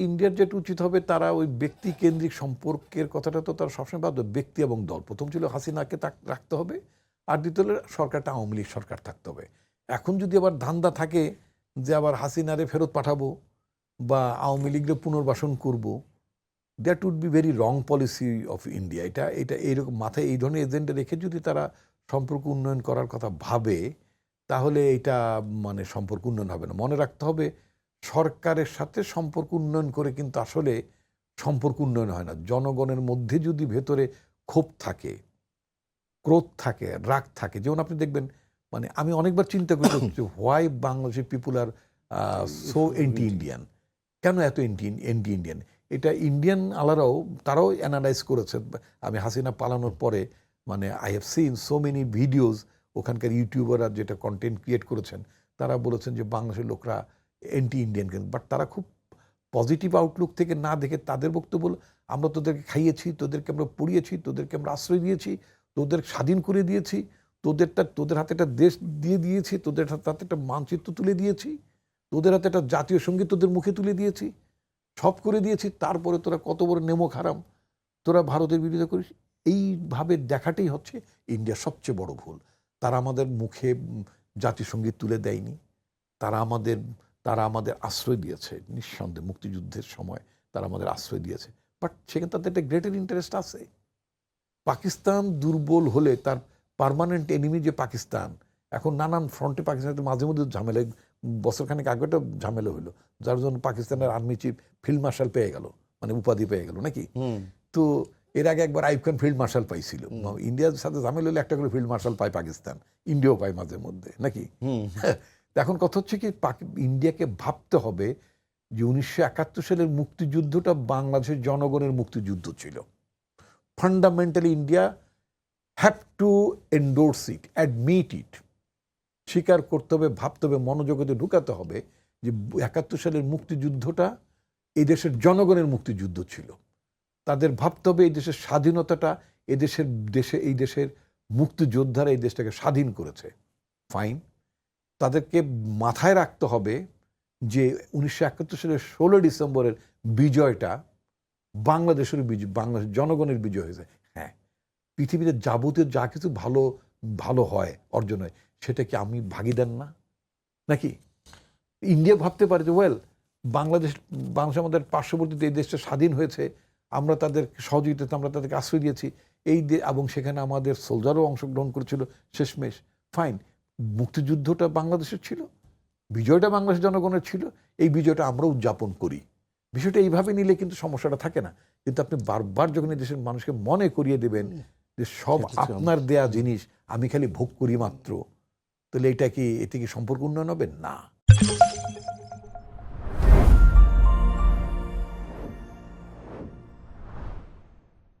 ইন্ডিয়ার যেটা উচিত হবে, তারা ওই ব্যক্তি কেন্দ্রিক সম্পর্কের কথাটা তো তারা সবসময় ভাবতো, ব্যক্তি এবং দল। প্রথম ছিল হাসিনাকে রাখতে হবে, আর দ্বিতীয় হলো সরকারটা আওয়ামী লীগ সরকার থাকতে হবে। এখন যদি আবার ধান্দা থাকে যে আবার হাসিনারে ফেরত পাঠাবো বা আওয়ামী লীগের পুনর্বাসন করব, that would be very wrong policy of India. এটা এইরকম মাথায় এই ধরনের এজেন্ডা রেখে যদি তারা সম্পর্ক উন্নয়ন করার কথা ভাবে, তাহলে এটা মানে সম্পর্ক উন্নয়ন হবে না। মনে রাখতে হবে, সরকারের সাথে সম্পর্ক উন্নয়ন করে কিন্তু আসলে সম্পর্ক উন্নয়ন হয় না। জনগণের মধ্যে যদি ভেতরে ক্ষোভ থাকে, ক্রোধ থাকে, রাগ থাকে, যেমন আপনি দেখবেন, মানে আমি অনেকবার চিন্তা করি হোয়াই বাংলাদেশের পিপুল আর সো এন্টি ইন্ডিয়ান, কেন এত এন্টি ইন্ডিয়ান। এটা ইন্ডিয়ান আলারাও তারাও অ্যানালাইজ করেছে। আমি হাসিনা পালানোর পরে মানে I have seen so many videos, ওখানকার ইউটিউবাররা যেটা কন্টেন্ট ক্রিয়েট করেছেন, তারা বলেছেন যে বাংলাদেশের লোকরা এন্টি ইন্ডিয়ান, বাট তারা খুব পজিটিভ আউটলুক থেকে না দেখে তাদের বক্তব্য, আমরা তোদেরকে খাইয়েছি, তোদেরকে আমরা পড়িয়েছি, তোদেরকে আমরা আশ্রয় দিয়েছি, তোদের স্বাধীন করে দিয়েছি, তোদের হাতে একটা দেশ দিয়ে দিয়েছি, তোদের হাতে একটা মানচিত্র তুলে দিয়েছি, তোদের হাতে একটা জাতীয় সঙ্গীত তোদের মুখে তুলে দিয়েছি, সব করে দিয়েছি, তারপরে তোরা কত বড় নেমক হারাম, তোরা ভারতের বিরোধিতা করিস। এইভাবে দেখাটাই হচ্ছে ইন্ডিয়ার সবচেয়ে বড় ভুল। তারা আমাদের মুখে জাতীয় সঙ্গীত তুলে দেয়নি, তারা আমাদের আশ্রয় দিয়েছে, নিঃসন্দেহে মুক্তিযুদ্ধের সময় তারা আমাদের আশ্রয় দিয়েছে, বাট সেখানে তাদের একটা গ্রেটার ইন্টারেস্ট আছে। পাকিস্তান দুর্বল হলে তার পার্মানেন্ট এনিমি যে পাকিস্তান, এখন নানান ফ্রন্টে পাকিস্তানের মাঝে মধ্যে ঝামেলা, বছরখানেক আগে একটা ঝামেলা হলো, যার জন্য পাকিস্তানের আর্মি চিফ ফিল্ড মার্শাল পেয়ে গেল, মানে উপাধি পেয়ে গেল নাকি। তো এর আগে একবার আইয়ুব খান ফিল্ড মার্শাল পাইছিল। ইন্ডিয়ার সাথে ঝামেলা হলে একটা করে ফিল্ড মার্শাল পায় পাকিস্তান, ইন্ডিয়াও পায় মাঝে মধ্যে নাকি। এখন কথা হচ্ছে কি, ইন্ডিয়াকে ভাবতে হবে যে 1971 সালের মুক্তিযুদ্ধটা বাংলাদেশের জনগণের মুক্তিযুদ্ধ ছিল। Fundamentally India have to endorse it, admit it, স্বীকার করতে হবে, ভাবতে হবে, মনোজগতে ঢুকাতে হবে যে 71 সালের মুক্তিযুদ্ধটা এই দেশের জনগণের মুক্তিযুদ্ধ ছিল। তাদের ভাবতে হবে এই দেশের স্বাধীনতাটা এই দেশের মুক্তিযোদ্ধারা এই দেশটাকে স্বাধীন করেছে, ফাইন। তাদেরকে মাথায় রাখতে হবে যে 1971 সালের 16 ডিসেম্বরের বিজয়টা বাংলাদেশের বিজয়, বাংলাদেশের জনগণের বিজয় হয়েছে। হ্যাঁ, পৃথিবীতে যাবতীয় যা কিছু ভালো ভালো হয়, অর্জন হয়, সেটা কি ভাগিদার না নাকি? ইন্ডিয়া ভাবতে পারে যে বাংলাদেশ আমাদের পার্শ্ববর্তীতে এই দেশটা স্বাধীন হয়েছে, আমরা তাদের সহযোগিতাতে আমরা তাদেরকে আশ্রয় দিয়েছি, এবং সেখানে আমাদের সোলজারও অংশগ্রহণ করেছিল শেষমেশ, ফাইন। মুক্তিযুদ্ধটা বাংলাদেশের ছিল, বিজয়টা বাংলাদেশের জনগণের ছিল, এই বিজয়টা আমরা উদযাপন করি। বিষয়টা এইভাবে নিলে কিন্তু সমস্যাটা থাকে না। কিন্তু আপনি বারবার যখন এই দেশের মানুষকে মনে করিয়ে দেবেন যে সব আপনার দেয়া জিনিস, আমি খালি ভোগ করি মাত্র, তাহলে এতে কি সম্পর্ক উন্নয়ন হবে না।